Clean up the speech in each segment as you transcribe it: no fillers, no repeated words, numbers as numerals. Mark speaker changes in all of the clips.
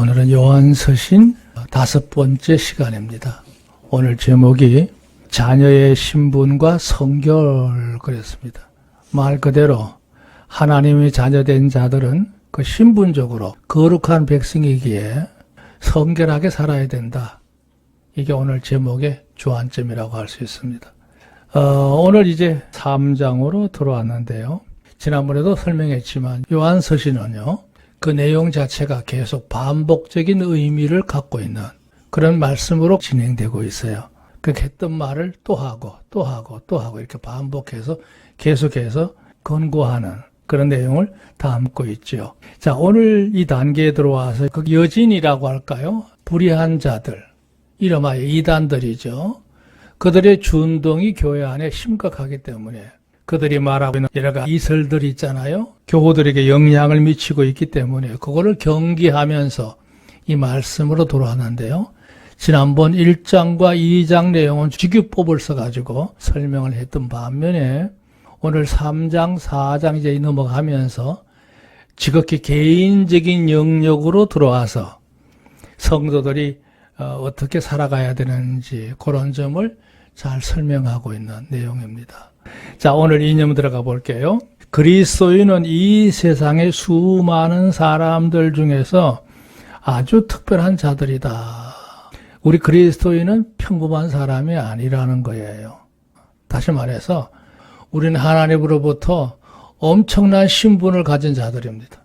Speaker 1: 오늘은 요한서신 5번째 시간입니다. 오늘 제목이 자녀의 신분과 성결 그랬습니다. 말 그대로 하나님의 자녀된 자들은 그 신분적으로 거룩한 백성이기에 성결하게 살아야 된다. 이게 오늘 제목의 주안점이라고 할 수 있습니다. 오늘 이제 3장으로 들어왔는데요. 지난번에도 설명했지만 요한서신은요. 그 내용 자체가 계속 반복적인 의미를 갖고 있는 그런 말씀으로 진행되고 있어요. 그 했던 말을 또 하고 또 하고 또 하고 이렇게 반복해서 계속해서 권고하는 그런 내용을 담고 있죠. 자, 오늘 이 단계에 들어와서 그 여진이라고 할까요? 불의한 자들, 이름하여 이단들이죠. 그들의 준동이 교회 안에 심각하기 때문에 그들이 말하고 있는 여러 가지 이설들이 있잖아요. 교우들에게 영향을 미치고 있기 때문에 그거를 경계하면서 이 말씀으로 돌아왔는데요. 지난번 1장과 2장 내용은 직유법을 써가지고 설명을 했던 반면에 오늘 3장, 4장 이제 넘어가면서 지극히 개인적인 영역으로 들어와서 성도들이 어떻게 살아가야 되는지 그런 점을 잘 설명하고 있는 내용입니다. 자, 오늘 이념 들어가 볼게요. 그리스도인은 이 세상의 수많은 사람들 중에서 아주 특별한 자들이다. 우리 그리스도인은 평범한 사람이 아니라는 거예요. 다시 말해서 우리는 하나님으로부터 엄청난 신분을 가진 자들입니다.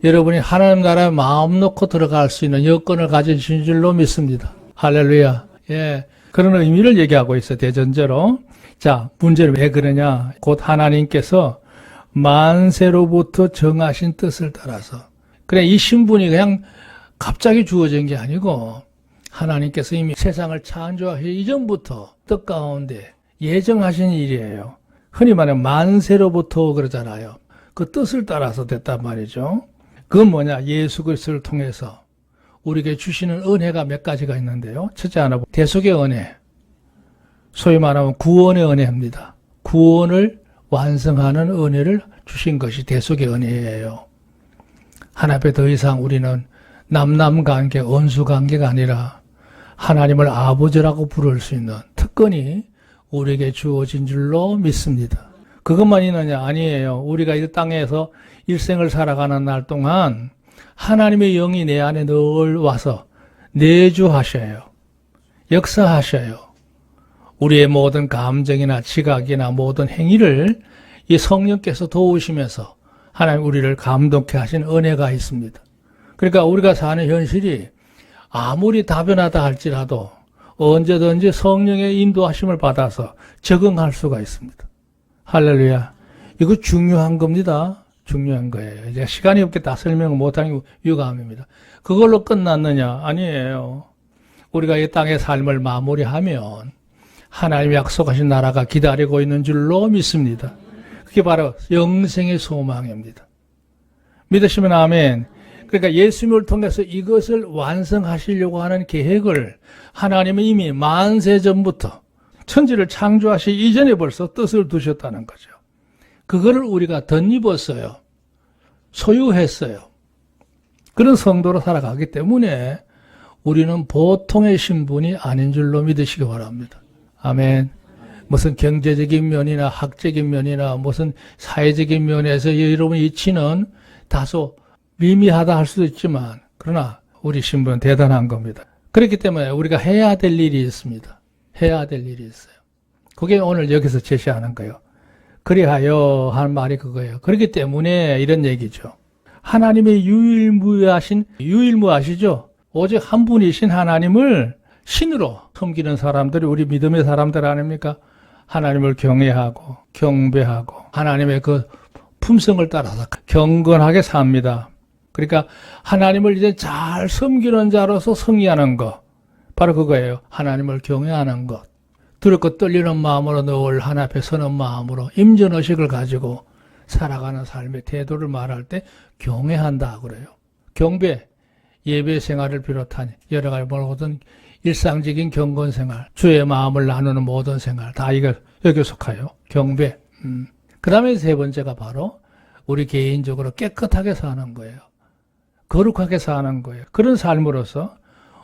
Speaker 1: 여러분이 하나님 나라에 마음 놓고 들어갈 수 있는 여건을 가지신 줄로 믿습니다. 할렐루야. 예, 그런 의미를 얘기하고 있어요. 대전제로. 자, 문제는 왜 그러냐? 곧 하나님께서 만세로부터 정하신 뜻을 따라서. 그래, 이 신분이 그냥 갑자기 주어진 게 아니고 하나님께서 이미 세상을 창조하기 이전부터 뜻 가운데 예정하신 일이에요. 흔히 말하면 만세로부터 그러잖아요. 그 뜻을 따라서 됐단 말이죠. 그건 뭐냐? 예수 그리스도를 통해서 우리에게 주시는 은혜가 몇 가지가 있는데요. 첫째 하나, 대속의 은혜. 소위 말하면 구원의 은혜입니다. 구원을 완성하는 은혜를 주신 것이 대속의 은혜예요. 하나님 앞에 더 이상 우리는 남남관계, 원수관계가 아니라 하나님을 아버지라고 부를 수 있는 특권이 우리에게 주어진 줄로 믿습니다. 그것만 있느냐? 아니에요. 우리가 이 땅에서 일생을 살아가는 날 동안 하나님의 영이 내 안에 늘 와서 내주하셔요. 역사하셔요. 우리의 모든 감정이나 지각이나 모든 행위를 이 성령께서 도우시면서 하나님 우리를 감동케 하신 은혜가 있습니다. 그러니까 우리가 사는 현실이 아무리 다변하다 할지라도 언제든지 성령의 인도하심을 받아서 적응할 수가 있습니다. 할렐루야. 이거 중요한 겁니다. 중요한 거예요. 이제 시간이 없게 다 설명을 못하는 게 유감입니다. 그걸로 끝났느냐? 아니에요. 우리가 이 땅의 삶을 마무리하면 하나님이 약속하신 나라가 기다리고 있는 줄로 믿습니다. 그게 바로 영생의 소망입니다. 믿으시면 아멘. 그러니까 예수님을 통해서 이것을 완성하시려고 하는 계획을 하나님은 이미 만세 전부터 천지를 창조하시기 이전에 벌써 뜻을 두셨다는 거죠. 그거를 우리가 덧입었어요. 소유했어요. 그런 성도로 살아가기 때문에 우리는 보통의 신분이 아닌 줄로 믿으시기 바랍니다. 아멘. 무슨 경제적인 면이나 학적인 면이나 무슨 사회적인 면에서 여러분의 이치는 다소 미미하다 할 수도 있지만 그러나 우리 신분은 대단한 겁니다. 그렇기 때문에 우리가 해야 될 일이 있습니다. 해야 될 일이 있어요. 그게 오늘 여기서 제시하는 거예요. 그리하여 하는 말이 그거예요. 그렇기 때문에 이런 얘기죠. 하나님의 유일무하시죠? 오직 한 분이신 하나님을 신으로 섬기는 사람들이 우리 믿음의 사람들 아닙니까? 하나님을 경외하고 경배하고 하나님의 그 품성을 따라서 경건하게 삽니다. 그러니까 하나님을 이제 잘 섬기는 자로서 승리하는 것. 바로 그거예요. 하나님을 경외하는 것. 두렵고 떨리는 마음으로 늘 하나님 앞에 서는 마음으로 임전의식을 가지고 살아가는 삶의 태도를 말할 때 경외한다 그래요. 경배, 예배 생활을 비롯한 여러 가지 모든 일상적인 경건 생활, 주의 마음을 나누는 모든 생활 다 이거 여기 속하여 경배. 그 다음에 세 번째가 바로 우리 개인적으로 깨끗하게 사는 거예요. 거룩하게 사는 거예요. 그런 삶으로서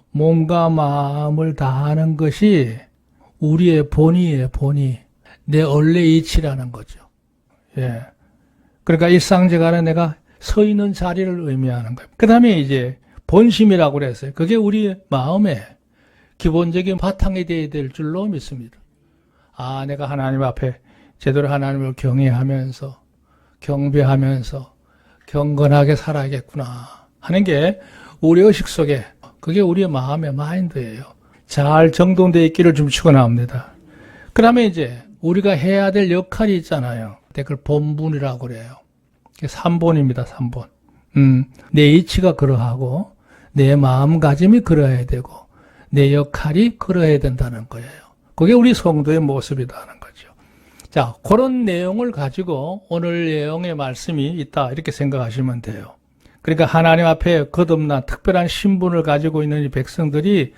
Speaker 1: 몸과 마음을 다하는 것이 우리의 본의예요, 본의. 내 원래 이치라는 거죠. 예. 그러니까 일상생활에 내가 서 있는 자리를 의미하는 거예요. 그 다음에 이제 본심이라고 그랬어요. 그게 우리 마음의 기본적인 바탕이 되어야 될 줄로 믿습니다. 아, 내가 하나님 앞에 제대로 하나님을 경외하면서, 경배하면서, 경건하게 살아야겠구나 하는 게 우리 의식 속에, 그게 우리의 마음의 마인드예요. 잘 정돈되어 있기를 좀 축원합니다. 그 다음에 이제 우리가 해야 될 역할이 있잖아요. 그걸 본분이라고 그래요. 3본입니다, 3본. 내 이치가 그러하고, 내 마음가짐이 그러해야 되고, 내 역할이 그러해야 된다는 거예요. 그게 우리 성도의 모습이라는 거죠. 자, 그런 내용을 가지고 오늘 내용의 말씀이 있다, 이렇게 생각하시면 돼요. 그러니까 하나님 앞에 거듭난 특별한 신분을 가지고 있는 이 백성들이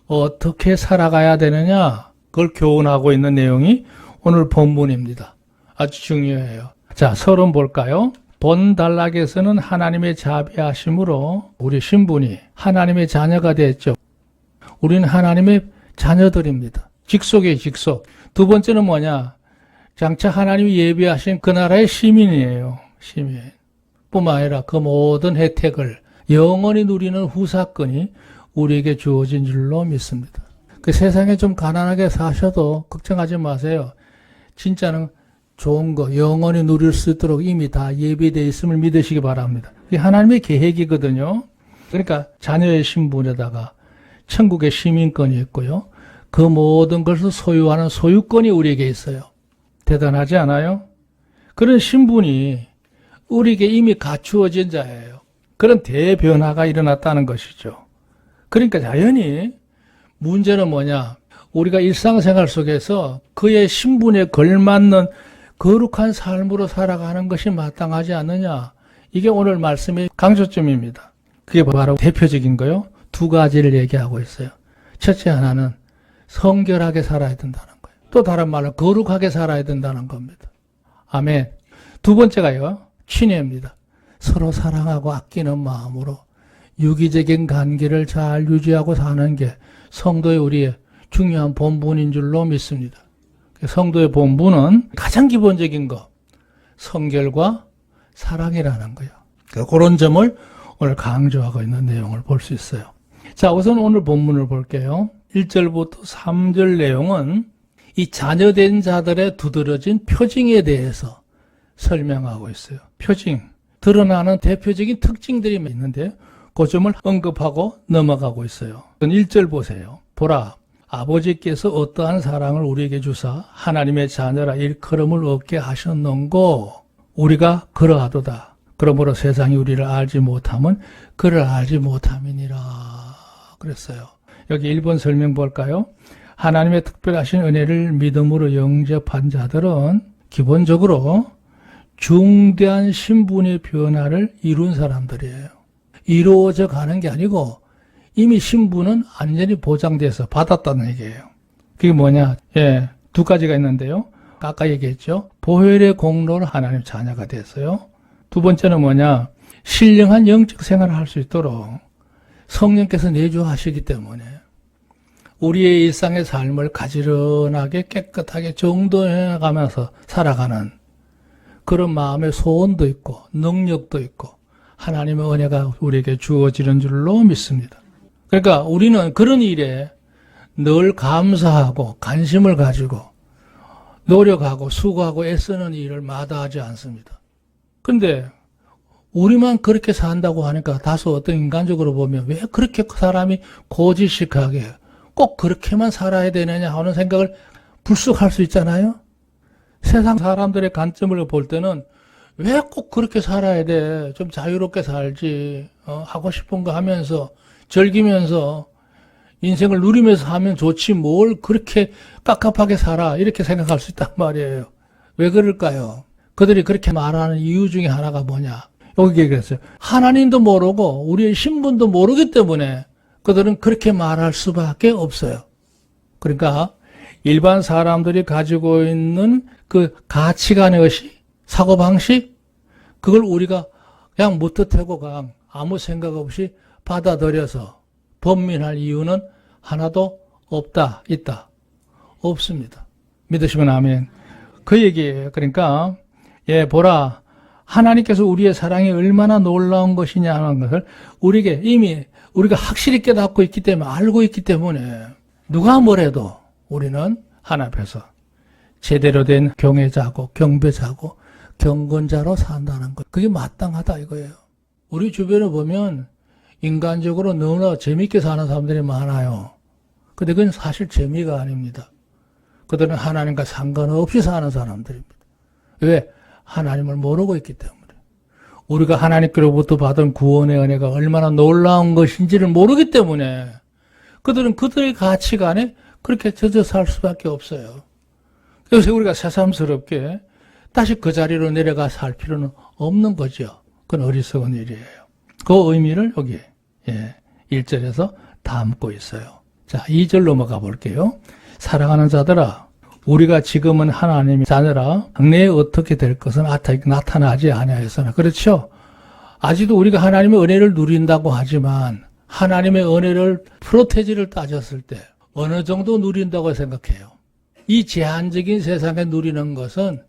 Speaker 1: 어떻게 살아가야 되느냐, 그걸 교훈하고 있는 내용이 오늘 본문입니다. 아주 중요해요. 자, 서론 볼까요? 본 단락에서는 하나님의 자비하심으로 우리 신분이 하나님의 자녀가 됐죠. 우리는 하나님의 자녀들입니다. 직속이에요, 직속. 두 번째는 뭐냐? 장차 하나님이 예비하신 그 나라의 시민이에요. 시민. 뿐만 아니라 그 모든 혜택을 영원히 누리는 후사건이 우리에게 주어진 줄로 믿습니다. 그 세상에 좀 가난하게 사셔도 걱정하지 마세요. 진짜는 좋은 거 영원히 누릴 수 있도록 이미 다 예비되어 있음을 믿으시기 바랍니다. 이게 하나님의 계획이거든요. 그러니까 자녀의 신분에다가 천국의 시민권이 있고요. 그 모든 것을 소유하는 소유권이 우리에게 있어요. 대단하지 않아요? 그런 신분이 우리에게 이미 갖추어진 자예요. 그런 대변화가 일어났다는 것이죠. 그러니까 자연히 문제는 뭐냐? 우리가 일상생활 속에서 그의 신분에 걸맞는 거룩한 삶으로 살아가는 것이 마땅하지 않느냐? 이게 오늘 말씀의 강조점입니다. 그게 바로 대표적인 거요. 두 가지를 얘기하고 있어요. 첫째 하나는 성결하게 살아야 된다는 거예요. 또 다른 말로 거룩하게 살아야 된다는 겁니다. 아멘. 두 번째가요. 친애입니다. 서로 사랑하고 아끼는 마음으로 유기적인 관계를 잘 유지하고 사는 게 성도의 우리의 중요한 본분인 줄로 믿습니다. 성도의 본분은 가장 기본적인 거, 성결과 사랑이라는 거예요. 그런 점을 오늘 강조하고 있는 내용을 볼 수 있어요. 자, 우선 오늘 본문을 볼게요. 1절부터 3절 내용은 이 자녀된 자들의 두드러진 표징에 대해서 설명하고 있어요. 표징, 드러나는 대표적인 특징들이 있는데 그 점을 언급하고 넘어가고 있어요. 1절 보세요. 보라, 아버지께서 어떠한 사랑을 우리에게 주사 하나님의 자녀라 일컬음을 얻게 하셨는고 우리가 그러하도다. 그러므로 세상이 우리를 알지 못함은 그를 알지 못함이니라 그랬어요. 여기 1번 설명 볼까요? 하나님의 특별하신 은혜를 믿음으로 영접한 자들은 기본적으로 중대한 신분의 변화를 이룬 사람들이에요. 이루어져 가는 게 아니고 이미 신분은 완전히 보장돼서 받았다는 얘기예요. 그게 뭐냐? 예, 두 가지가 있는데요. 아까 얘기했죠. 보혈의 공로로 하나님 자녀가 됐어요. 두 번째는 뭐냐? 신령한 영적 생활을 할 수 있도록 성령께서 내주하시기 때문에 우리의 일상의 삶을 가지런하게 깨끗하게 정돈해 가면서 살아가는 그런 마음의 소원도 있고 능력도 있고 하나님의 은혜가 우리에게 주어지는 줄로 믿습니다. 그러니까 우리는 그런 일에 늘 감사하고 관심을 가지고 노력하고 수고하고 애쓰는 일을 마다하지 않습니다. 그런데 우리만 그렇게 산다고 하니까 다소 어떤 인간적으로 보면 왜 그렇게 사람이 고지식하게 꼭 그렇게만 살아야 되느냐 하는 생각을 불쑥 할 수 있잖아요. 세상 사람들의 관점을 볼 때는 왜 꼭 그렇게 살아야 돼? 좀 자유롭게 살지. 하고 싶은 거 하면서 즐기면서 인생을 누리면서 하면 좋지 뭘 그렇게 깝깝하게 살아 이렇게 생각할 수 있단 말이에요. 왜 그럴까요? 그들이 그렇게 말하는 이유 중에 하나가 뭐냐? 여기 얘기했어요. 하나님도 모르고 우리의 신분도 모르기 때문에 그들은 그렇게 말할 수밖에 없어요. 그러니까 일반 사람들이 가지고 있는 그 가치관의 의식, 사고방식 그걸 우리가 그냥 무턱대고 그냥 아무 생각 없이 받아들여서 번민할 이유는 하나도 없다, 있다. 없습니다. 믿으시면 아멘. 그 얘기예요. 그러니까 보라, 하나님께서 우리의 사랑이 얼마나 놀라운 것이냐 하는 것을 우리에게 이미 우리가 확실히 깨닫고 있기 때문에, 알고 있기 때문에 누가 뭐래도 우리는 하나님 앞에서 제대로 된 경외자고 경배자고 경건자로 산다는 것, 그게 마땅하다 이거예요. 우리 주변에 보면 인간적으로 너무나 재밌게 사는 사람들이 많아요. 근데 그건 사실 재미가 아닙니다. 그들은 하나님과 상관없이 사는 사람들입니다. 왜? 하나님을 모르고 있기 때문에. 우리가 하나님께로부터 받은 구원의 은혜가 얼마나 놀라운 것인지를 모르기 때문에 그들은 그들의 가치관에 그렇게 젖어 살 수밖에 없어요. 그래서 우리가 새삼스럽게 다시 그 자리로 내려가 살 필요는 없는 거죠. 그건 어리석은 일이에요. 그 의미를 여기 1절에서 담고 있어요. 자, 2절 넘어가 볼게요. 사랑하는 자들아, 우리가 지금은 하나님의 자녀라 장래에 어떻게 될 것은 나타나지 아니하였으나. 그렇죠? 아직도 우리가 하나님의 은혜를 누린다고 하지만 하나님의 은혜를 프로테지를 따졌을 때 어느 정도 누린다고 생각해요. 이 제한적인 세상에 누리는 것은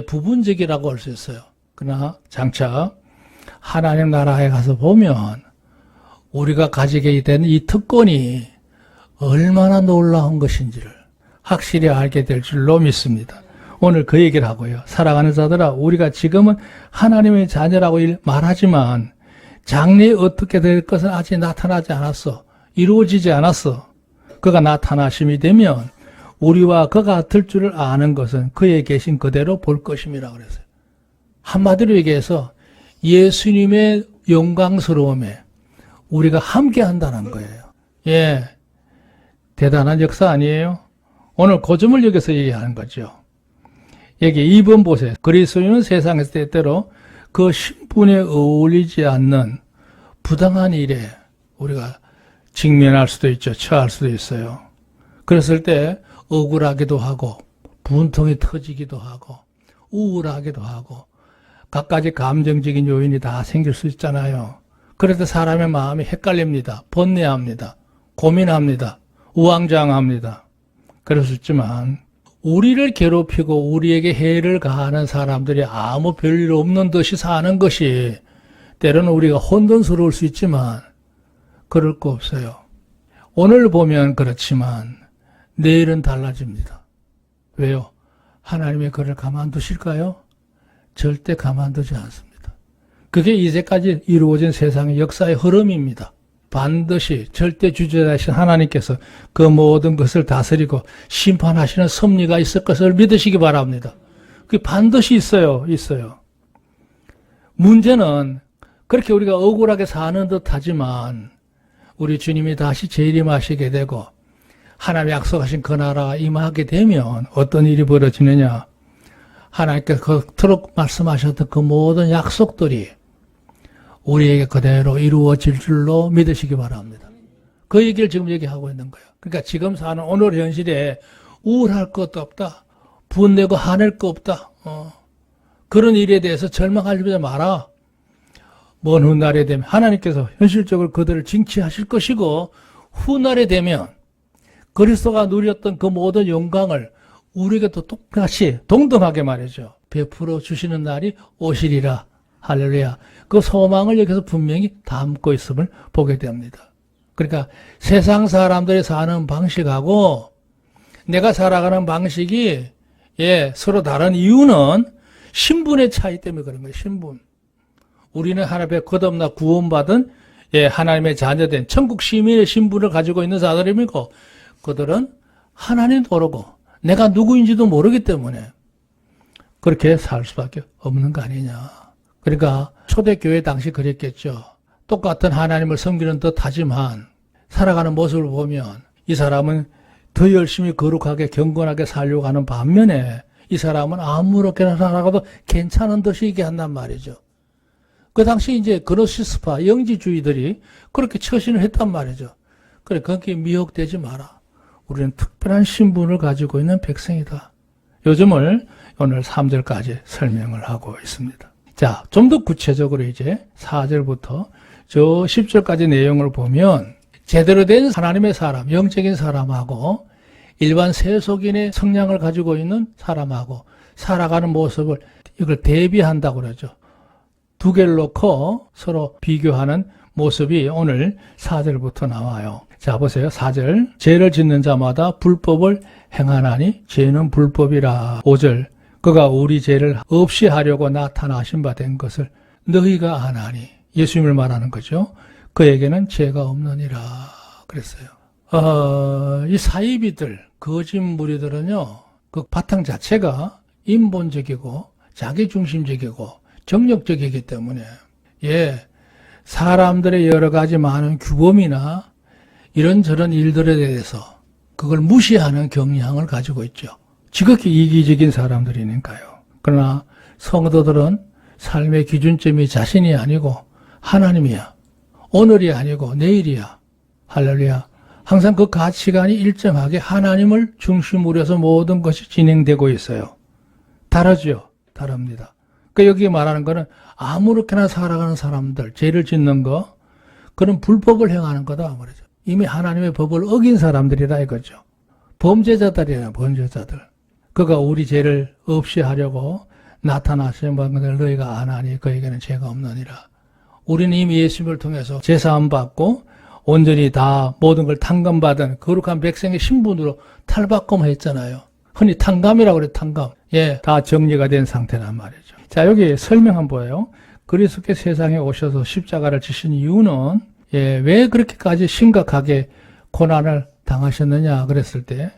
Speaker 1: 부분적이라고 할 수 있어요. 그러나 장차 하나님 나라에 가서 보면 우리가 가지게 된 이 특권이 얼마나 놀라운 것인지를 확실히 알게 될 줄로 믿습니다. 오늘 그 얘기를 하고요. 사랑하는 자들아, 우리가 지금은 하나님의 자녀라고 말하지만 장래에 어떻게 될 것은 아직 나타나지 않았어. 이루어지지 않았어. 그가 나타나심이 되면 우리와 그가 같을 줄을 아는 것은 그에 계신 그대로 볼 것임이라고 그랬어요. 한마디로 얘기해서 예수님의 영광스러움에 우리가 함께 한다는 거예요. 대단한 역사 아니에요? 오늘 그 점을 여기서 얘기하는 거죠. 여기 2번 보세요. 그리스도인은 세상에서 때때로 그 신분에 어울리지 않는 부당한 일에 우리가 직면할 수도 있죠. 처할 수도 있어요. 그랬을 때 억울하기도 하고 분통이 터지기도 하고 우울하기도 하고 갖가지 감정적인 요인이 다 생길 수 있잖아요. 그럴 때 사람의 마음이 헷갈립니다. 번뇌합니다. 고민합니다. 우왕좌왕합니다. 그럴 수 있지만 우리를 괴롭히고 우리에게 해를 가하는 사람들이 아무 별일 없는 듯이 사는 것이 때로는 우리가 혼돈스러울 수 있지만 그럴 거 없어요. 오늘 보면 그렇지만 내일은 달라집니다. 왜요? 하나님의 그를 가만두실까요? 절대 가만두지 않습니다. 그게 이제까지 이루어진 세상의 역사의 흐름입니다. 반드시 절대 주제자이신 하나님께서 그 모든 것을 다스리고 심판하시는 섭리가 있을 것을 믿으시기 바랍니다. 그게 반드시 있어요. 문제는 그렇게 우리가 억울하게 사는 듯 하지만 우리 주님이 다시 재림하시게 되고 하나님 약속하신 그 나라가 임하게 되면 어떤 일이 벌어지느냐. 하나님께서 그토록 말씀하셨던 그 모든 약속들이 우리에게 그대로 이루어질 줄로 믿으시기 바랍니다. 그 얘기를 지금 얘기하고 있는 거예요. 그러니까 지금 사는 오늘 현실에 우울할 것도 없다. 분내고 화낼 거 없다. 그런 일에 대해서 절망하지 마라. 먼 훗날에 되면 하나님께서 현실적으로 그들을 징치하실 것이고 훗날에 되면 그리스도가 누렸던 그 모든 영광을 우리에게도 똑같이 동등하게 말이죠. 베풀어 주시는 날이 오시리라. 할렐루야. 그 소망을 여기서 분명히 담고 있음을 보게 됩니다. 그러니까 세상 사람들이 사는 방식하고 내가 살아가는 방식이 서로 다른 이유는 신분의 차이 때문에 그런 거예요. 신분. 우리는 하나님의 거듭나 구원받은 하나님의 자녀된 천국 시민의 신분을 가지고 있는 자들이고 그들은 하나님도 모르고 내가 누구인지도 모르기 때문에 그렇게 살 수밖에 없는 거 아니냐. 그러니까 초대교회 당시 그랬겠죠. 똑같은 하나님을 섬기는 듯 하지만 살아가는 모습을 보면 이 사람은 더 열심히 거룩하게 경건하게 살려고 하는 반면에 이 사람은 아무렇게나 살아가도 괜찮은 듯이 얘기한단 말이죠. 그 당시 이제 그노시스파 영지주의들이 그렇게 처신을 했단 말이죠. 그래, 거기에 미혹되지 마라. 우리는 특별한 신분을 가지고 있는 백성이다. 요즘을 오늘 3절까지 설명을 하고 있습니다. 자, 좀 더 구체적으로 이제 4절부터 저 10절까지 내용을 보면 제대로 된 하나님의 사람, 영적인 사람하고 일반 세속인의 성향을 가지고 있는 사람하고 살아가는 모습을 이걸 대비한다고 그러죠. 두 개를 놓고 서로 비교하는 모습이 오늘 4절부터 나와요. 자, 보세요. 4절. 죄를 짓는 자마다 불법을 행하나니 죄는 불법이라. 5절. 그가 우리 죄를 없이 하려고 나타나신 바 된 것을 너희가 아나니. 예수님을 말하는 거죠. 그에게는 죄가 없느니라. 그랬어요. 이 사이비들, 거짓 무리들은요, 그 바탕 자체가 인본적이고 자기중심적이고 정력적이기 때문에, 사람들의 여러 가지 많은 규범이나 이런저런 일들에 대해서 그걸 무시하는 경향을 가지고 있죠. 지극히 이기적인 사람들이니까요. 그러나 성도들은 삶의 기준점이 자신이 아니고 하나님이야. 오늘이 아니고 내일이야. 할렐루야. 항상 그 가치관이 일정하게 하나님을 중심으로 해서 모든 것이 진행되고 있어요. 다르죠? 다릅니다. 그러니까 여기 말하는 거는 아무렇게나 살아가는 사람들, 죄를 짓는 거, 그런 불법을 행하는 거다 말이죠. 이미 하나님의 법을 어긴 사람들이라 이거죠. 범죄자들이야, 범죄자들. 그가 우리 죄를 없이 하려고 나타나신 것을 너희가 아나니 그에게는 죄가 없느니라. 우리는 이미 예수님을 통해서 제사함 받고 온전히 다 모든 걸 탕감받은 거룩한 백성의 신분으로 탈바꿈했잖아요. 흔히 탕감이라고 그래요, 탕감. 다 정리가 된 상태란 말이죠. 자, 여기 설명 한번 보여요. 그리스도께 세상에 오셔서 십자가를 지신 이유는 왜 그렇게까지 심각하게 고난을 당하셨느냐 그랬을 때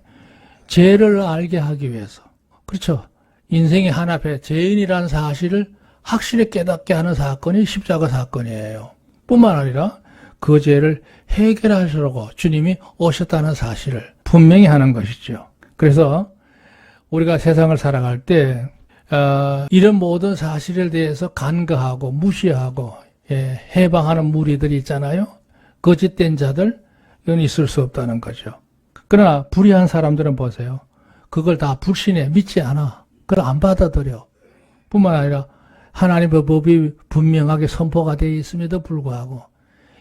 Speaker 1: 죄를 알게 하기 위해서. 그렇죠. 인생의 한 앞에 죄인이라는 사실을 확실히 깨닫게 하는 사건이 십자가 사건이에요. 뿐만 아니라 그 죄를 해결하시려고 주님이 오셨다는 사실을 분명히 하는 것이죠. 그래서 우리가 세상을 살아갈 때 이런 모든 사실에 대해서 간과하고 무시하고 해방하는 무리들이 있잖아요. 거짓된 자들, 이건 있을 수 없다는 거죠. 그러나 불의한 사람들은 보세요. 그걸 다 불신해, 믿지 않아. 그걸 안 받아들여. 뿐만 아니라 하나님의 법이 분명하게 선포가 되어 있음에도 불구하고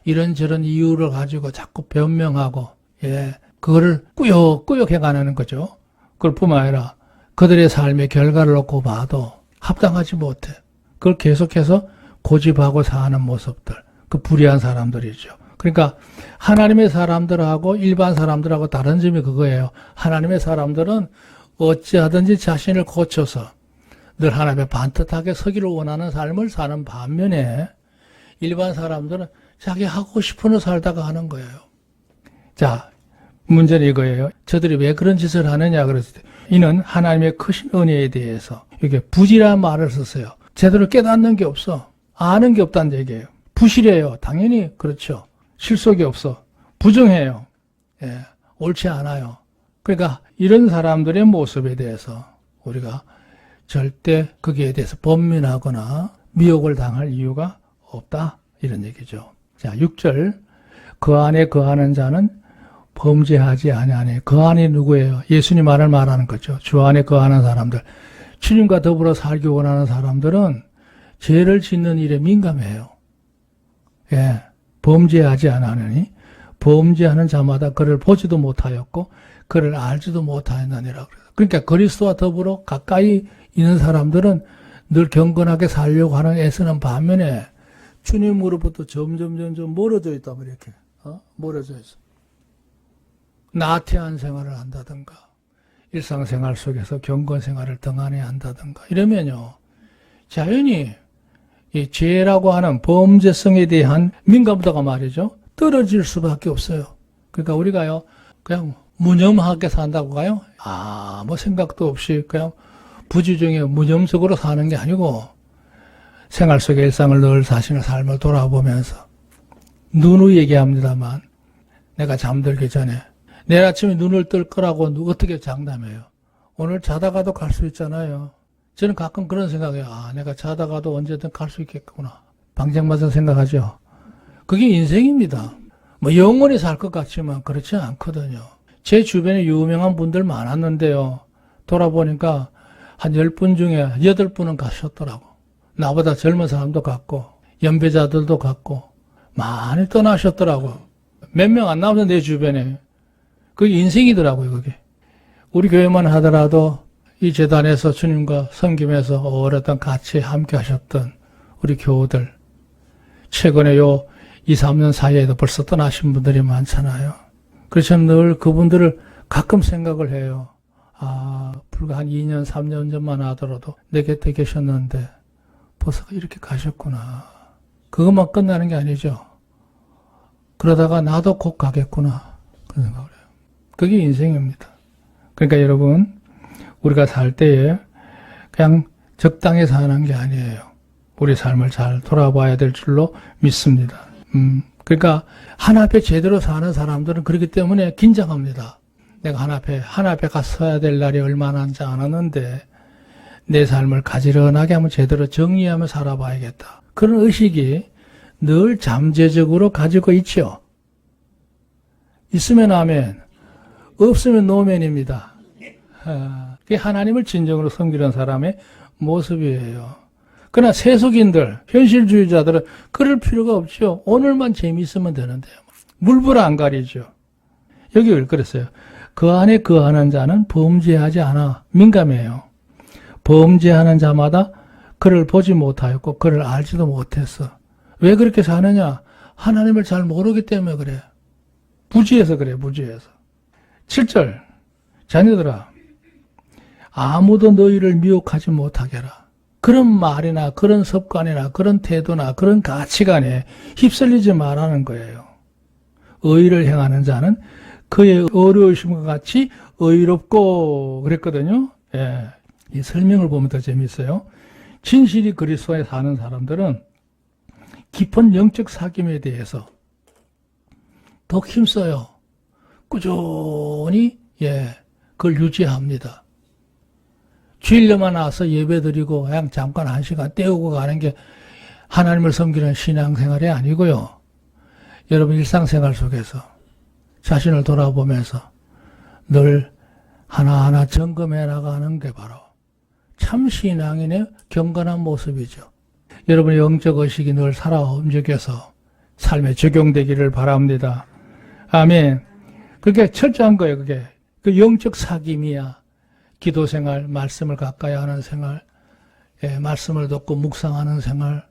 Speaker 1: 이런저런 이유를 가지고 자꾸 변명하고 그거를 꾸역꾸역 해가는 거죠. 그걸 뿐만 아니라 그들의 삶의 결과를 놓고 봐도 합당하지 못해. 그걸 계속해서 고집하고 사는 모습들, 그 불의한 사람들이죠. 그러니까 하나님의 사람들하고 일반 사람들하고 다른 점이 그거예요. 하나님의 사람들은 어찌하든지 자신을 고쳐서 늘 하나님의 반듯하게 서기를 원하는 삶을 사는 반면에 일반 사람들은 자기 하고 싶은 대로 살다가 하는 거예요. 자, 문제는 이거예요. 저들이 왜 그런 짓을 하느냐 그랬을 때 이는 하나님의 크신 은혜에 대해서 이게 부지란 말을 썼어요. 제대로 깨닫는 게 없어. 아는 게 없다는 얘기예요. 부실해요. 당연히 그렇죠. 실속이 없어. 부정해요. 옳지 않아요. 그러니까 이런 사람들의 모습에 대해서 우리가 절대 거기에 대해서 번민하거나 미혹을 당할 이유가 없다. 이런 얘기죠. 자, 6절. 그 안에 거하는 자는 범죄하지 아니하니. 그 안이 누구예요? 예수님 말을 말하는 거죠. 주 안에 거하는 사람들. 주님과 더불어 살기 원하는 사람들은 죄를 짓는 일에 민감해요. 범죄하지 않으니 범죄하는 자마다 그를 보지도 못하였고 그를 알지도 못하였느니라. 그러니까 그리스도와 더불어 가까이 있는 사람들은 늘 경건하게 살려고 하는 애쓰는 반면에 주님으로부터 점점 멀어져 있다. 이렇게 멀어져 있어. 나태한 생활을 한다든가 일상생활 속에서 경건생활을 등한히 한다든가 이러면요 자연히 이 죄라고 하는 범죄성에 대한 민감도가 말이죠 떨어질 수밖에 없어요. 그러니까 우리가요 그냥 무념하게 산다고 가요 아무 생각도 없이 그냥 부지중에 무념석으로 사는 게 아니고 생활 속의 일상을 늘 자신의 삶을 돌아보면서 누누이 얘기합니다만 내가 잠들기 전에 내일 아침에 눈을 뜰 거라고 어떻게 장담해요? 오늘 자다가도 갈 수 있잖아요. 저는 가끔 그런 생각해요. 내가 자다가도 언제든 갈 수 있겠구나. 방정맞은 생각하죠. 그게 인생입니다. 뭐 영원히 살 것 같지만 그렇지 않거든요. 제 주변에 유명한 분들 많았는데요. 돌아보니까 한 10분 중에 8분은 가셨더라고. 나보다 젊은 사람도 갔고 연배자들도 갔고 많이 떠나셨더라고. 몇 명 안 남아서 내 주변에. 그게 인생이더라고요, 그게. 우리 교회만 하더라도 이 재단에서 주님과 섬김에서 오랫동안 같이 함께 하셨던 우리 교우들. 최근에 요 2, 3년 사이에도 벌써 떠나신 분들이 많잖아요. 그래서 늘 그분들을 가끔 생각을 해요. 아, 불과 한 2년, 3년 전만 하더라도 내 곁에 계셨는데 벌써 이렇게 가셨구나. 그것만 끝나는 게 아니죠. 그러다가 나도 곧 가겠구나. 그런 생각을 해요. 그게 인생입니다. 그러니까 여러분, 우리가 살 때에 그냥 적당히 사는 게 아니에요. 우리 삶을 잘 돌아봐야 될 줄로 믿습니다. 그러니까 하나님께 제대로 사는 사람들은 그렇기 때문에 긴장합니다. 내가 하나님께 가서 서야 될 날이 얼마 남지 않았는데 내 삶을 가지런하게 한번 제대로 정리하며 살아봐야겠다. 그런 의식이 늘 잠재적으로 가지고 있죠. 있으면 아멘, 없으면 노멘입니다. 그게 하나님을 진정으로 섬기는 사람의 모습이에요. 그러나 세속인들, 현실주의자들은 그럴 필요가 없죠. 오늘만 재미있으면 되는데요. 물불 안 가리죠. 여기 왜 그랬어요? 그 안에 거하는 자는 범죄하지 않아. 민감해요. 범죄하는 자마다 그를 보지 못하였고 그를 알지도 못했어. 왜 그렇게 사느냐? 하나님을 잘 모르기 때문에 그래. 무지해서 그래, 무지해서. 7절, 자녀들아, 아무도 너희를 미혹하지 못하게 하라. 그런 말이나 그런 습관이나 그런 태도나 그런 가치관에 휩쓸리지 말라는 거예요. 의를 행하는 자는 그의 어려우심과 같이 의롭고 그랬거든요. 예. 이 설명을 보면 더 재미있어요. 진실이 그리스도에 사는 사람들은 깊은 영적 사귐에 대해서 더 힘써요. 꾸준히 그걸 유지합니다. 주일날만 와서 예배드리고 그냥 잠깐 1시간 때우고 가는 게 하나님을 섬기는 신앙생활이 아니고요. 여러분 일상생활 속에서 자신을 돌아보면서 늘 하나하나 점검해 나가는 게 바로 참 신앙인의 경건한 모습이죠. 여러분의 영적 의식이 늘 살아 움직여서 삶에 적용되기를 바랍니다. 아멘. 그게 철저한 거예요, 그게. 그 영적 사귐이야. 기도 생활, 말씀을 가까이 하는 생활, 말씀을 듣고 묵상하는 생활,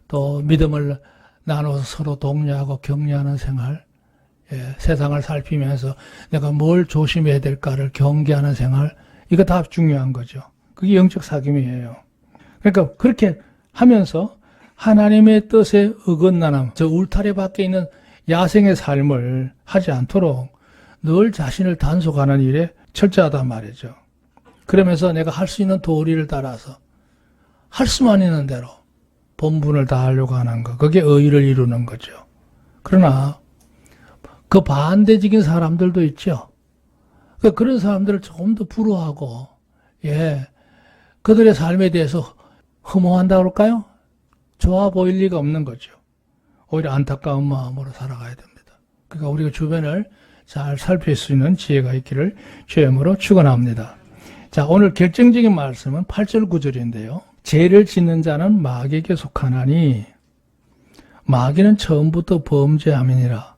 Speaker 1: 또 믿음을 나눠서 서로 독려하고 격려하는 생활, 세상을 살피면서 내가 뭘 조심해야 될까를 경계하는 생활, 이거 다 중요한 거죠. 그게 영적 사귐이에요. 그러니까 그렇게 하면서 하나님의 뜻에 어긋나는 저 울타리 밖에 있는 야생의 삶을 하지 않도록 늘 자신을 단속하는 일에 철저하단 말이죠. 그러면서 내가 할 수 있는 도리를 따라서 할 수만 있는 대로 본분을 다하려고 하는 거, 그게 의를 이루는 거죠. 그러나 그 반대적인 사람들도 있죠. 그런 사람들을 조금 더 불호하고 그들의 삶에 대해서 흠모한다고 할까요? 좋아 보일 리가 없는 거죠. 오히려 안타까운 마음으로 살아가야 됩니다. 그러니까 우리가 주변을 잘 살필 수 있는 지혜가 있기를 주님으로 축원합니다. 자, 오늘 결정적인 말씀은 8절 9절인데요. 죄를 짓는 자는 마귀에게 속하나니 마귀는 처음부터 범죄함이니라.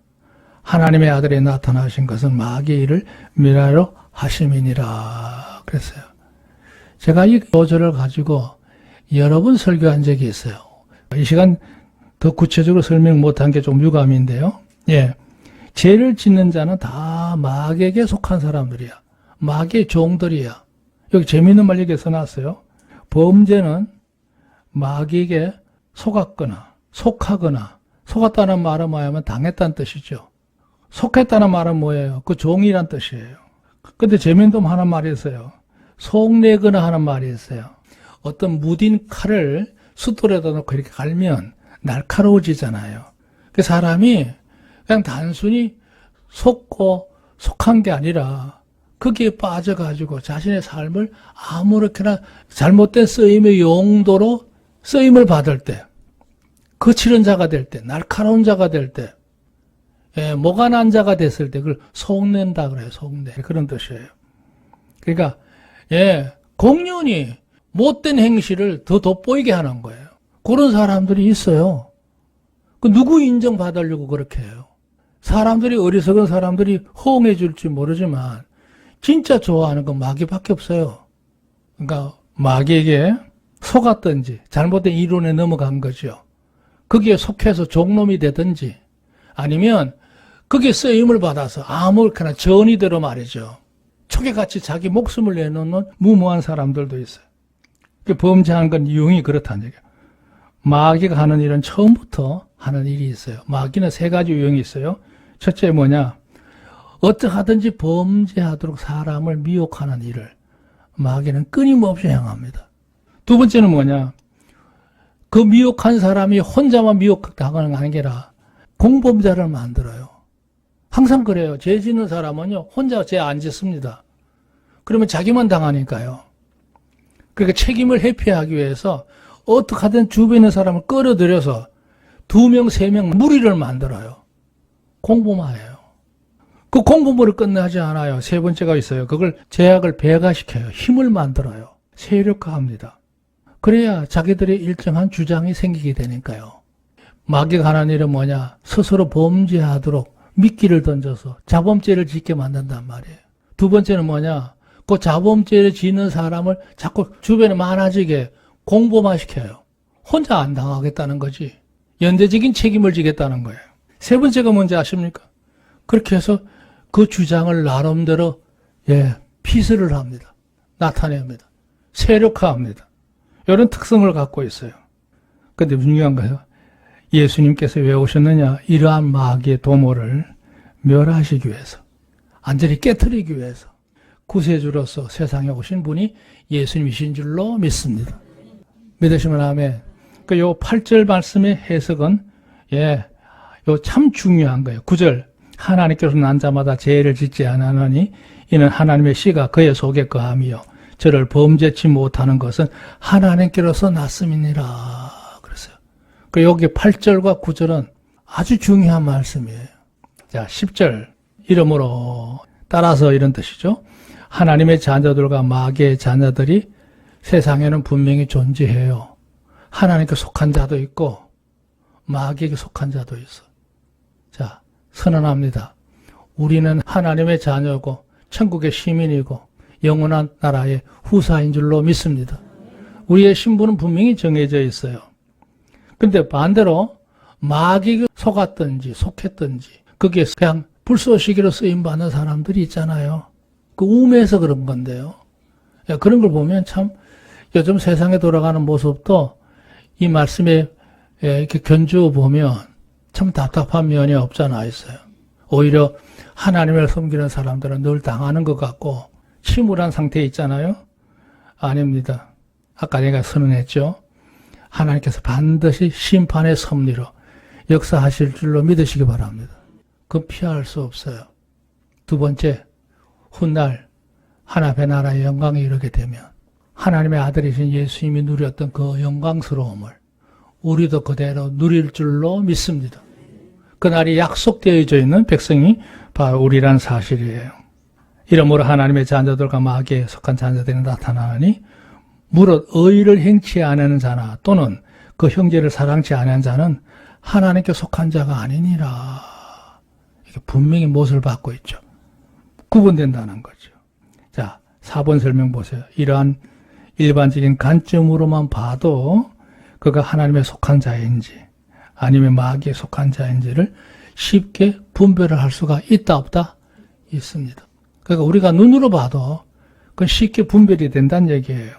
Speaker 1: 하나님의 아들이 나타나신 것은 마귀의 일을 멸하려 하심이니라. 그랬어요. 제가 이 구절을 가지고 여러 번 설교한 적이 있어요. 이 시간 더 구체적으로 설명 못한 게 좀 유감인데요. 죄를 짓는 자는 다 마귀에게 속한 사람들이야. 마귀의 종들이야. 여기 재미있는 말 여기 써놨어요. 범죄는 마귀에게 속았거나 속하거나, 속았다는 말은 뭐냐면 당했다는 뜻이죠. 속했다는 말은 뭐예요? 그 종이란 뜻이에요. 근데 재미있는 하는 말이 있어요. 속내거나 하는 말이 있어요. 어떤 무딘 칼을 숫돌에다 놓고 이렇게 갈면 날카로워지잖아요. 그 사람이 그냥 단순히 속고 속한 게 아니라 거기에 빠져가지고 자신의 삶을 아무렇게나 잘못된 쓰임의 용도로 쓰임을 받을 때, 거칠은 자가 될 때, 날카로운 자가 될 때, 모가 난 자가 됐을 때 그걸 속낸다 그래요. 속내. 그런 뜻이에요. 그러니까 공연히 못된 행실을 더 돋보이게 하는 거예요. 그런 사람들이 있어요. 그 누구 인정받으려고 그렇게 해요? 사람들이, 어리석은 사람들이 호응해 줄지 모르지만 진짜 좋아하는 건 마귀밖에 없어요. 그러니까 마귀에게 속았든지 잘못된 이론에 넘어간 거죠. 거기에 속해서 종놈이 되든지 아니면 거기에 쓰임을 받아서 아무렇게나 전이대로 말이죠. 초계같이 자기 목숨을 내놓는 무모한 사람들도 있어요. 범죄하는 건 유형이 그렇다는 얘기예요. 마귀가 하는 일은 처음부터 하는 일이 있어요. 마귀는 세 가지 유형이 있어요. 첫째 뭐냐? 어떠하든지 범죄하도록 사람을 미혹하는 일을 마귀는 끊임없이 행합니다. 두 번째는 뭐냐? 그 미혹한 사람이 혼자만 미혹당하는 게 아니라 공범자를 만들어요. 항상 그래요. 죄 짓는 사람은요, 혼자 죄 안 짓습니다. 그러면 자기만 당하니까요. 그러니까 책임을 회피하기 위해서 어떻게 하든 주변에 있는 사람을 끌어들여서 2명, 3명 무리를 만들어요. 공범화해요. 그 공범을 끝나지 않아요. 세 번째가 있어요. 그걸 제약을 배가시켜요. 힘을 만들어요. 세력화합니다. 그래야 자기들의 일정한 주장이 생기게 되니까요. 마귀가 하는 일은 뭐냐? 스스로 범죄하도록 미끼를 던져서 자범죄를 짓게 만든단 말이에요. 두 번째는 뭐냐? 그 자범죄를 짓는 사람을 자꾸 주변에 많아지게 공범화시켜요. 혼자 안 당하겠다는 거지. 연대적인 책임을 지겠다는 거예요. 세 번째가 뭔지 아십니까? 그렇게 해서 그 주장을 나름대로 피스를 합니다. 나타냅니다. 세력화합니다. 이런 특성을 갖고 있어요. 그런데 중요한 거예요. 예수님께서 왜 오셨느냐? 이러한 마귀의 도모를 멸하시기 위해서, 완전히 깨트리기 위해서 구세주로서 세상에 오신 분이 예수님이신 줄로 믿습니다. 믿으시면 아멘. 요 8절 말씀의 해석은 요 참 중요한 거예요. 9절 하나님께서 난 자마다 죄를 짓지 않으니 이는 하나님의 씨가 그의 속에 거함이요 저를 범죄치 못하는 것은 하나님께로서 났음이니라 그랬어요. 여기 8절과 9절은 아주 중요한 말씀이에요. 자, 10절 이러므로 따라서 이런 뜻이죠. 하나님의 자녀들과 마귀의 자녀들이 세상에는 분명히 존재해요. 하나님께 속한 자도 있고 마귀에게 속한 자도 있어. 자, 선언합니다. 우리는 하나님의 자녀고 천국의 시민이고 영원한 나라의 후사인 줄로 믿습니다. 우리의 신분은 분명히 정해져 있어요. 근데 반대로 마귀가 속았든지 속했든지 거기에 그냥 불쏘시개로 쓰임받는 사람들이 있잖아요. 그 우매해서 그런 건데요. 그런 걸 보면 참 요즘 세상에 돌아가는 모습도 이 말씀에 이렇게 견주어 보면 참 답답한 면이 없잖아 있어요. 오히려 하나님을 섬기는 사람들은 늘 당하는 것 같고 침울한 상태에 있잖아요. 아닙니다. 아까 내가 선언했죠. 하나님께서 반드시 심판의 섭리로 역사하실 줄로 믿으시기 바랍니다. 그건 피할 수 없어요. 두 번째, 훗날 하나님의 나라의 영광에 이르게 되면 하나님의 아들이신 예수님이 누렸던 그 영광스러움을 우리도 그대로 누릴 줄로 믿습니다. 그날이 약속되어져 있는 백성이 바로 우리란 사실이에요. 이러므로 하나님의 자녀들과 마귀에 속한 자녀들이 나타나니 무릇 의를 행치 않은 자나 또는 그 형제를 사랑치 않은 자는 하나님께 속한 자가 아니니라. 이게 분명히 못을 받고 있죠. 구분된다는 거죠. 자, 4번 설명 보세요. 이러한 일반적인 관점으로만 봐도 그가 하나님에 속한 자인지 아니면 마귀에 속한 자인지를 쉽게 분별을 할 수가 있다 없다? 있습니다. 그러니까 우리가 눈으로 봐도 그건 쉽게 분별이 된다는 얘기예요.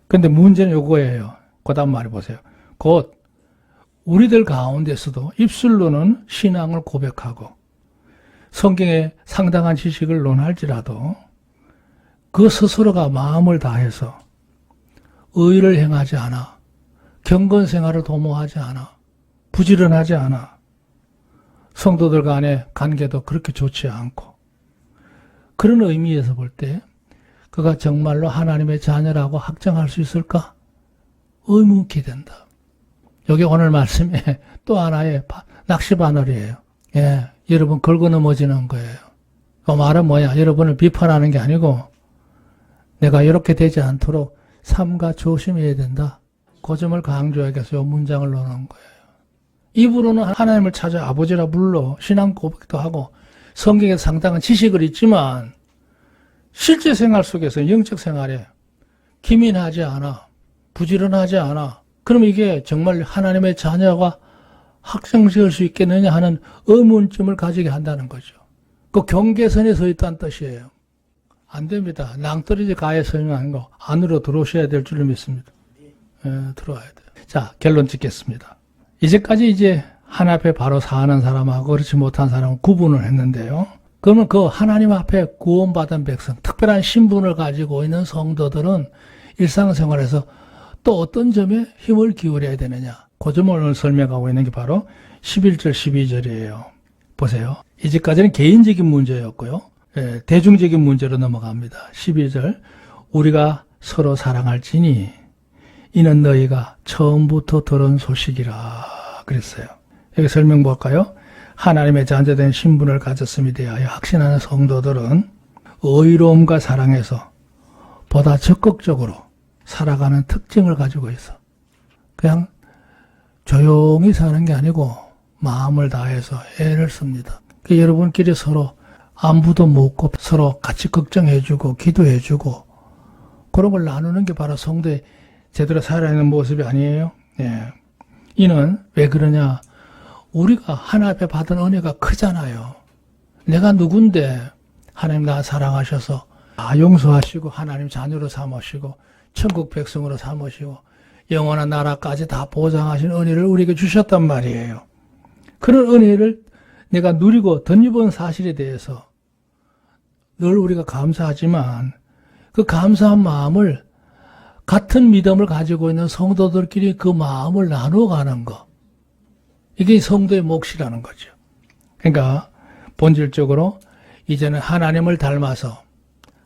Speaker 1: 그런데 문제는 요거예요. 그 다음 말해 보세요. 곧 우리들 가운데서도 입술로는 신앙을 고백하고 성경의 상당한 지식을 논할지라도 그 스스로가 마음을 다해서 의를 행하지 않아, 경건 생활을 도모하지 않아, 부지런하지 않아, 성도들 간의 관계도 그렇게 좋지 않고, 그런 의미에서 볼 때 그가 정말로 하나님의 자녀라고 확정할 수 있을까? 의문케 된다. 여기 오늘 말씀에 또 하나의 낚시바늘이에요. 여러분 걸고 넘어지는 거예요. 그 말은 뭐야? 여러분을 비판하는 게 아니고 내가 이렇게 되지 않도록 삼가 조심해야 된다. 그 점을 강조하기 위해서 이 문장을 넣는 거예요. 입으로는 하나님을 찾아 아버지라 불러 신앙 고백도 하고 성경에 상당한 지식을 있지만 실제 생활 속에서 영적 생활에 기민하지 않아, 부지런하지 않아. 그럼 이게 정말 하나님의 자녀가 확정지을 수 있겠느냐 하는 의문점을 가지게 한다는 거죠. 그 경계선에 서 있다는 뜻이에요. 안 됩니다. 낭떠러지 가에 서 있는 거 안으로 들어오셔야 될 줄로 믿습니다. 들어와야 돼요. 자, 결론 짓겠습니다. 이제까지 하나님 앞에 바로 사는 사람하고 그렇지 못한 사람을 구분을 했는데요. 그러면 그 하나님 앞에 구원받은 백성, 특별한 신분을 가지고 있는 성도들은 일상생활에서 또 어떤 점에 힘을 기울여야 되느냐. 그 점을 오늘 설명하고 있는 게 바로 11절, 12절이에요. 보세요. 이제까지는 개인적인 문제였고요. 대중적인 문제로 넘어갑니다. 12절, 우리가 서로 사랑할지니 이는 너희가 처음부터 들은 소식이라 그랬어요. 여기 설명 볼까요? 하나님의 자녀된 신분을 가졌음에 대하여 확신하는 성도들은 의로움과 사랑에서 보다 적극적으로 살아가는 특징을 가지고 있어. 그냥 조용히 사는 게 아니고 마음을 다해서 애를 씁니다. 여러분끼리 서로 안부도 묻고 서로 같이 걱정해주고 기도해주고 그런 걸 나누는 게 바로 성도의 제대로 살아있는 모습이 아니에요. 예. 이는 왜 그러냐? 우리가 하나님 앞에 받은 은혜가 크잖아요. 내가 누군데 하나님 나 사랑하셔서 용서하시고 하나님 자녀로 삼으시고 천국 백성으로 삼으시고 영원한 나라까지 다 보장하신 은혜를 우리에게 주셨단 말이에요. 그런 은혜를 내가 누리고 덧입은 사실에 대해서 늘 우리가 감사하지만 그 감사한 마음을 같은 믿음을 가지고 있는 성도들끼리 그 마음을 나눠가는 것. 이게 성도의 몫이라는 거죠. 그러니까 본질적으로 이제는 하나님을 닮아서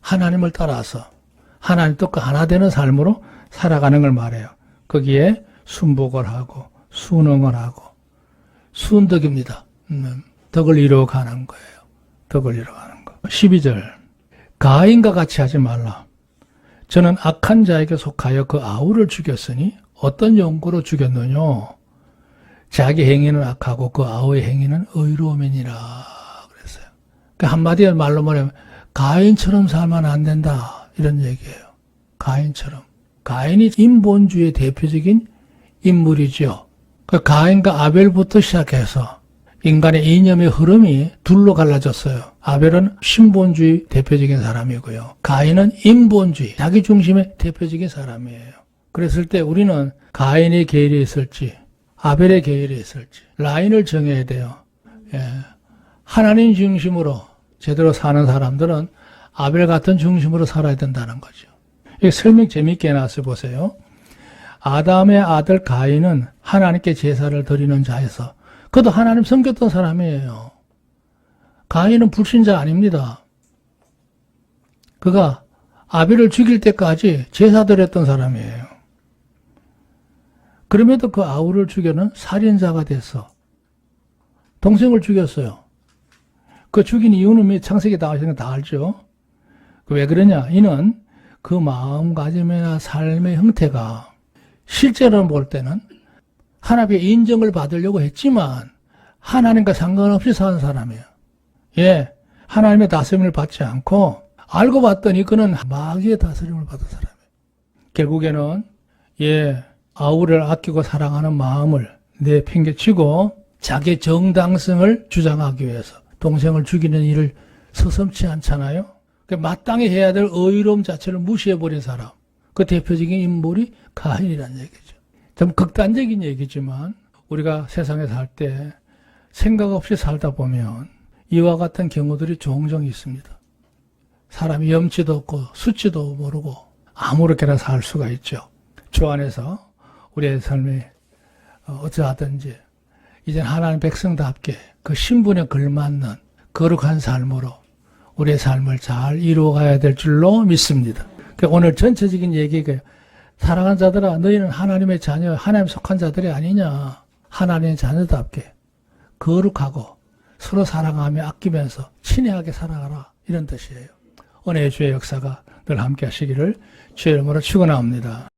Speaker 1: 하나님을 따라서 하나님 뜻과 하나 되는 삶으로 살아가는 걸 말해요. 거기에 순복을 하고 순응을 하고 순덕입니다. 덕을 이루어가는 거예요. 덕을 이루어가는 거. 12절 가인과 같이 하지 말라. 저는 악한 자에게 속하여 그 아우를 죽였으니 어떤 용구로 죽였느냐. 자기 행위는 악하고 그 아우의 행위는 의로움이니라 그랬어요. 그러니까 한마디로 말로 말하면 가인처럼 살면 안 된다 이런 얘기예요. 가인처럼. 가인이 인본주의의 대표적인 인물이죠. 그 가인과 아벨부터 시작해서 인간의 이념의 흐름이 둘로 갈라졌어요. 아벨은 신본주의 대표적인 사람이고요. 가인은 인본주의, 자기 중심의 대표적인 사람이에요. 그랬을 때 우리는 가인의 계율이 있을지 아벨의 계율이 있을지 라인을 정해야 돼요. 예. 하나님 중심으로 제대로 사는 사람들은 아벨 같은 중심으로 살아야 된다는 거죠. 이 설명 재미있게 해놨어요. 보세요. 아담의 아들 가인은 하나님께 제사를 드리는 자에서 그도 하나님 섬겼던 사람이에요. 가인은 불신자 아닙니다. 그가 아벨을 죽일 때까지 제사 드렸던 사람이에요. 그럼에도 그 아우를 죽여는 살인자가 됐어. 동생을 죽였어요. 그 죽인 이유는 창세기 나오시는 거 다 알죠? 왜 그러냐? 이는 그 마음가짐이나 삶의 형태가 실제로 볼 때는 하나님의 인정을 받으려고 했지만 하나님과 상관없이 사는 사람이에요. 예, 하나님의 다스림을 받지 않고 알고 봤더니 그는 마귀의 다스림을 받은 사람이에요. 결국에는 아우를 아끼고 사랑하는 마음을 내팽개치고 자기의 정당성을 주장하기 위해서 동생을 죽이는 일을 서슴지 않잖아요. 마땅히 해야 될 의로움 자체를 무시해버린 사람. 그 대표적인 인물이 가인이라는 얘기죠. 좀 극단적인 얘기지만 우리가 세상에 살 때 생각 없이 살다 보면 이와 같은 경우들이 종종 있습니다. 사람이 염치도 없고 수치도 모르고 아무렇게나 살 수가 있죠. 주 안에서 우리의 삶이 어찌하든지 이젠 하나님 백성답게 그 신분에 걸맞는 거룩한 삶으로 우리의 삶을 잘 이루어가야 될 줄로 믿습니다. 오늘 전체적인 얘기가 사랑하는 자들아 너희는 하나님의 자녀, 하나님 속한 자들이 아니냐. 하나님의 자녀답게 거룩하고 서로 사랑하며 아끼면서 친애하게 살아가라. 이런 뜻이에요. 은혜의 주의 역사가 늘 함께 하시기를 주의 이름으로 축원합니다.